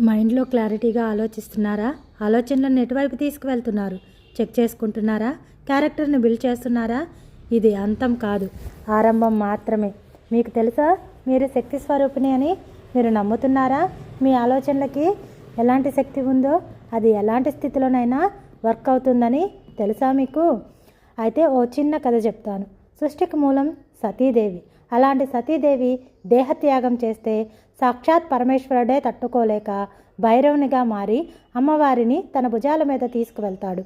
మైండ్లో క్లారిటీగా ఆలోచిస్తున్నారా? ఆలోచనలను ఎటువైపు తీసుకువెళ్తున్నారు? చెక్ చేసుకుంటున్నారా? క్యారెక్టర్ని బిల్డ్ చేస్తున్నారా? ఇది అంతం కాదు, ఆరంభం మాత్రమే. మీకు తెలుసా మీరు శక్తి స్వరూపిణి అని? మీరు నమ్ముతున్నారా? మీ ఆలోచనలకి ఎలాంటి శక్తి ఉందో అది ఎలాంటి స్థితిలోనైనా వర్క్ అవుతుందని తెలుసా మీకు? అయితే ఓ చిన్న కథ చెప్తాను. సృష్టికి మూలం సతీదేవి. అలాంటి సతీదేవి దేహత్యాగం చేస్తే సాక్షాత్ పరమేశ్వరుడే తట్టుకోలేక భైరవునిగా మారి అమ్మవారిని తన భుజాల మీద తీసుకువెళ్తాడు.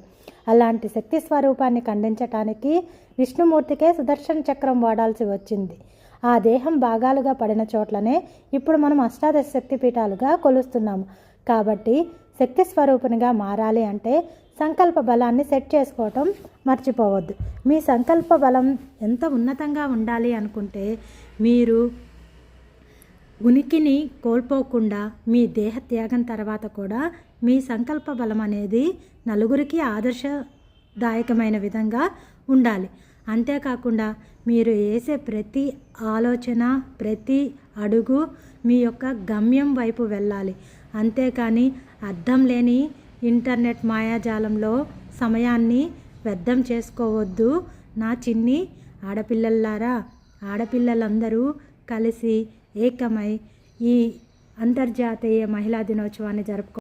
అలాంటి శక్తి స్వరూపాన్ని ఖండించటానికి విష్ణుమూర్తికే సుదర్శన చక్రం వాడాల్సి వచ్చింది. ఆ దేహం భాగాలుగా పడిన చోట్లనే ఇప్పుడు మనం అష్టాదశ శక్తి పీఠాలుగా కొలుస్తున్నాము. కాబట్టి శక్తి స్వరూపునిగా మారాలి అంటే సంకల్ప బలాన్ని సెట్ చేసుకోవటం మర్చిపోవద్దు. మీ సంకల్ప బలం ఎంత ఉన్నతంగా ఉండాలి అనుకుంటే మీరు ఉనికిని కోల్పోకుండా మీ దేహ త్యాగం తర్వాత కూడా మీ సంకల్ప బలం అనేది నలుగురికి ఆదర్శదాయకమైన విధంగా ఉండాలి. అంతేకాకుండా మీరు వేసే ప్రతి ఆలోచన, ప్రతి అడుగు మీ యొక్క గమ్యం వైపు వెళ్ళాలి. అంతేకాని అర్థం లేని ఇంటర్నెట్ మాయాజాలంలో సమయాన్ని వ్యర్థం చేసుకోవద్దు. నా చిన్ని ఆడపిల్లలారా, ఆడపిల్లలందరూ కలిసి ఏకమై ఈ అంతర్జాతీయ మహిళా దినోత్సవాన్ని జరుపుకో